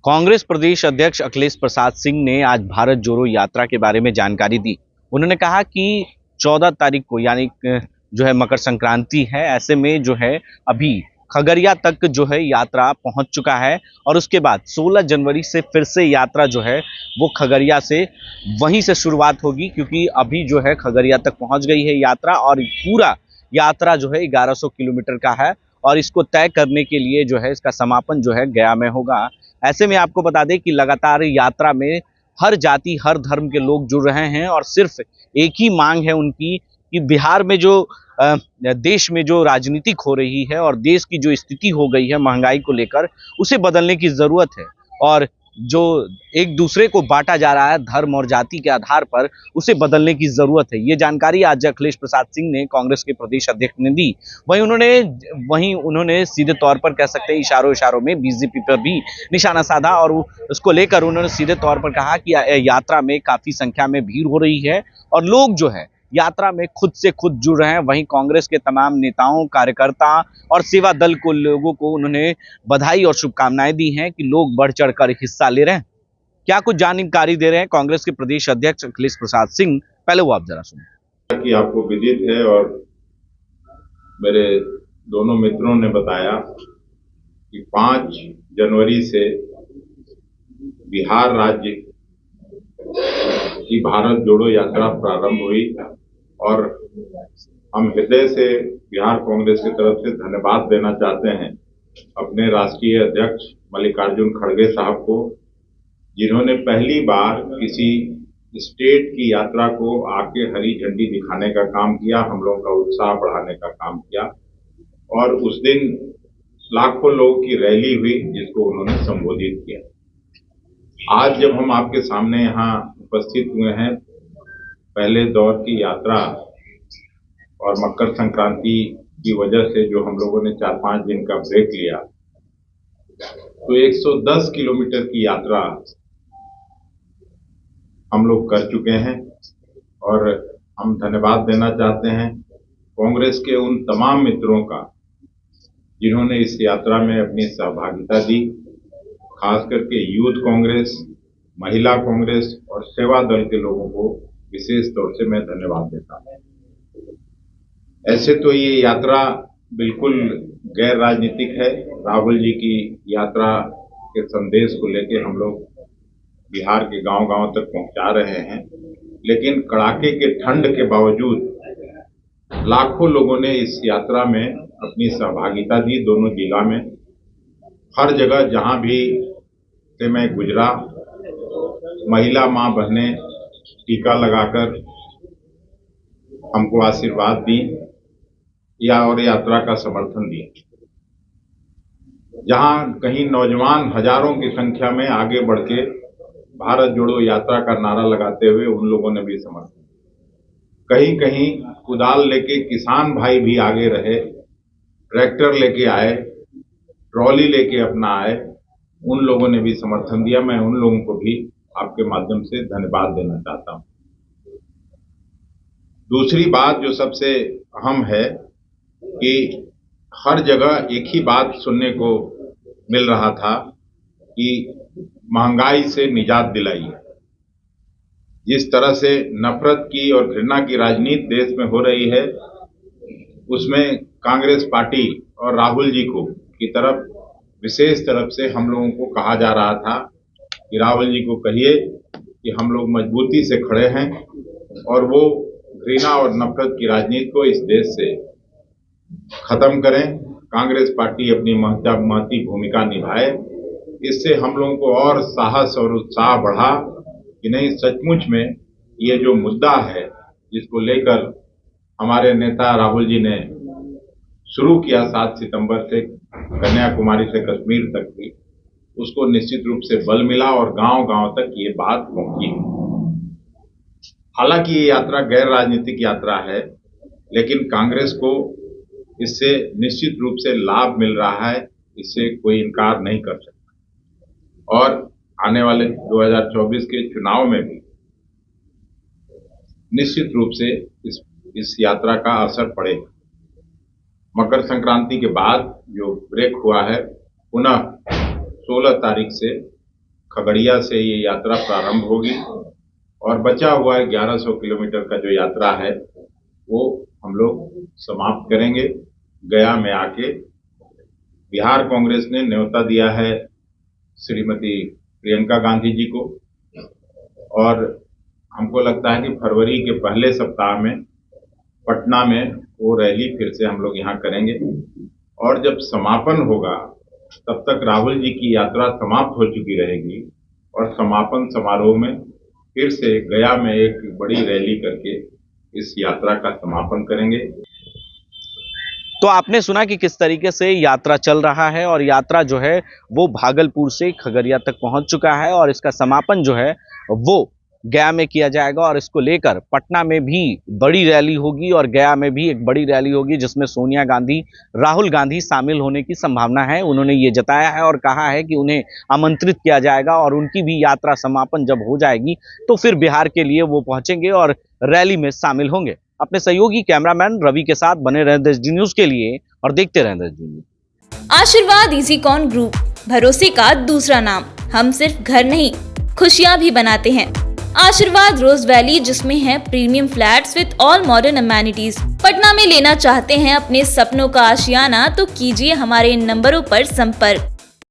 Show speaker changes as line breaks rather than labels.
कांग्रेस प्रदेश अध्यक्ष अखिलेश प्रसाद सिंह ने आज भारत जोड़ो यात्रा के बारे में जानकारी दी। उन्होंने कहा कि 14 तारीख को यानी जो है मकर संक्रांति है, ऐसे में जो है अभी खगड़िया तक जो है यात्रा पहुंच चुका है और उसके बाद 16 जनवरी से फिर से यात्रा जो है वो खगड़िया से वहीं से शुरुआत होगी, क्योंकि अभी जो है खगड़िया तक पहुंच गई है यात्रा और पूरा यात्रा जो है 1100 किलोमीटर का है और इसको तय करने के लिए जो है इसका समापन जो है गया में होगा। ऐसे में आपको बता दें कि लगातार यात्रा में हर जाति हर धर्म के लोग जुड़ रहे हैं और सिर्फ एक ही मांग है उनकी कि बिहार में जो देश में जो राजनीतिक हो रही है और देश की जो स्थिति हो गई है महंगाई को लेकर, उसे बदलने की जरूरत है और जो एक दूसरे को बांटा जा रहा है धर्म और जाति के आधार पर, उसे बदलने की जरूरत है। ये जानकारी आज अखिलेश प्रसाद सिंह ने कांग्रेस के प्रदेश अध्यक्ष ने दी। वहीं उन्होंने सीधे तौर पर कह सकते हैं इशारों इशारों में बीजेपी पर भी निशाना साधा और उसको लेकर उन्होंने सीधे तौर पर कहा कि यात्रा में काफी संख्या में भीड़ हो रही है और लोग जो है यात्रा में खुद से खुद जुड़ रहे हैं। वहीं कांग्रेस के तमाम नेताओं, कार्यकर्ता और सेवा दल को लोगों को उन्होंने बधाई और शुभकामनाएं दी हैं कि लोग बढ़ चढ़कर हिस्सा ले रहे हैं। क्या कुछ जानकारी दे रहे हैं कांग्रेस के प्रदेश अध्यक्ष अखिलेश प्रसाद सिंह, पहले वो आप जरा सुनिए।
कि आपको विदित है और मेरे दोनों मित्रों ने बताया कि 5 जनवरी से बिहार राज्य की भारत जोड़ो यात्रा प्रारंभ हुई और हम हृदय से बिहार कांग्रेस की तरफ से धन्यवाद देना चाहते हैं अपने राष्ट्रीय अध्यक्ष मल्लिकार्जुन खड़गे साहब को, जिन्होंने पहली बार किसी स्टेट की यात्रा को आके हरी झंडी दिखाने का काम किया, हम लोगों का उत्साह बढ़ाने का काम किया और उस दिन लाखों लोगों की रैली हुई जिसको उन्होंने संबोधित किया। आज जब हम आपके सामने यहाँ उपस्थित हुए हैं, पहले दौर की यात्रा और मकर संक्रांति की वजह से जो हम लोगों ने 4-5 दिन का ब्रेक लिया, तो 110 किलोमीटर की यात्रा हम लोग कर चुके हैं और हम धन्यवाद देना चाहते हैं कांग्रेस के उन तमाम मित्रों का जिन्होंने इस यात्रा में अपनी सहभागिता दी, खास करके यूथ कांग्रेस, महिला कांग्रेस और सेवा दल के लोगों को विशेष तौर से मैं धन्यवाद देता हूं। ऐसे तो ये यात्रा बिल्कुल गैर राजनीतिक है। राहुल जी की यात्रा के संदेश को लेकर हम लोग बिहार के गांव-गांव तक पहुंचा रहे हैं, लेकिन कड़ाके के ठंड के बावजूद लाखों लोगों ने इस यात्रा में अपनी सहभागिता दी। दोनों जिला में हर जगह जहां भी से मैं गुजरा, महिला मां बहनें टीका लगाकर हमको आशीर्वाद दी और यात्रा का समर्थन दिया। जहां कहीं नौजवान हजारों की संख्या में आगे बढ़ के भारत जोड़ो यात्रा का नारा लगाते हुए उन लोगों ने भी समर्थन दिया। कहीं कहीं कुदाल लेके किसान भाई भी आगे रहे, ट्रैक्टर लेके आए, ट्रॉली लेके अपना आए, उन लोगों ने भी समर्थन दिया। मैं उन लोगों को भी आपके माध्यम से धन्यवाद देना चाहता हूं। दूसरी बात जो सबसे अहम है कि हर जगह एक ही बात सुनने को मिल रहा था कि महंगाई से निजात दिलाइए। जिस तरह से नफरत की और घृणा की राजनीति देश में हो रही है, उसमें कांग्रेस पार्टी और राहुल जी को की तरफ विशेष तरफ से हम लोगों को कहा जा रहा था कि राहुल जी को कहिए कि हम लोग मजबूती से खड़े हैं और वो घृणा और नफरत की राजनीति को इस देश से खत्म करें। कांग्रेस पार्टी अपनी महती भूमिका निभाए। इससे हम लोगों को और साहस और उत्साह बढ़ा कि नहीं, सचमुच में ये जो मुद्दा है जिसको लेकर हमारे नेता राहुल जी ने शुरू किया 7 सितंबर से कन्याकुमारी से कश्मीर तक की, उसको निश्चित रूप से बल मिला और गांव-गांव तक ये बात पहुंची। हालांकि ये यात्रा गैर राजनीतिक यात्रा है, लेकिन कांग्रेस को इससे निश्चित रूप से लाभ मिल रहा है, इससे कोई इनकार नहीं कर सकता और आने वाले 2024 के चुनाव में भी निश्चित रूप से इस यात्रा का असर पड़ेगा। मकर संक्रांति के बाद जो ब्रेक हुआ है, पुनः 16 तारीख से खगड़िया से ये यात्रा प्रारंभ होगी और बचा हुआ 1100 किलोमीटर का जो यात्रा है वो हम लोग समाप्त करेंगे गया में आके। बिहार कांग्रेस ने न्योता दिया है श्रीमती प्रियंका गांधी जी को और हमको लगता है कि फरवरी के पहले सप्ताह में पटना में वो रैली फिर से हम लोग यहाँ करेंगे और जब समापन होगा तब तक राहुल जी की यात्रा समाप्त हो चुकी रहेगी और समापन समारोह में फिर से गया में एक बड़ी रैली करके इस यात्रा का समापन करेंगे।
तो आपने सुना कि किस तरीके से यात्रा चल रहा है और यात्रा जो है वो भागलपुर से खगड़िया तक पहुंच चुका है और इसका समापन जो है वो गया में किया जाएगा और इसको लेकर पटना में भी बड़ी रैली होगी और गया में भी एक बड़ी रैली होगी जिसमें सोनिया गांधी, राहुल गांधी शामिल होने की संभावना है। उन्होंने ये जताया है और कहा है कि उन्हें आमंत्रित किया जाएगा और उनकी भी यात्रा समापन जब हो जाएगी तो फिर बिहार के लिए वो पहुंचेंगे और रैली में शामिल होंगे। अपने सहयोगी कैमरामैन रवि के साथ बने रहें देश न्यूज के लिए और देखते रहें देश न्यूज।
आशीर्वाद इजीकॉन ग्रुप, भरोसे का दूसरा नाम। हम सिर्फ घर नहीं, खुशियां भी बनाते हैं। आशीर्वाद रोज वैली, जिसमें है premium flats with all modern amenities. Patna में लेना चाहते हैं अपने सपनों का आशियाना, तो कीजिए हमारे इन नंबरों पर संपर्क।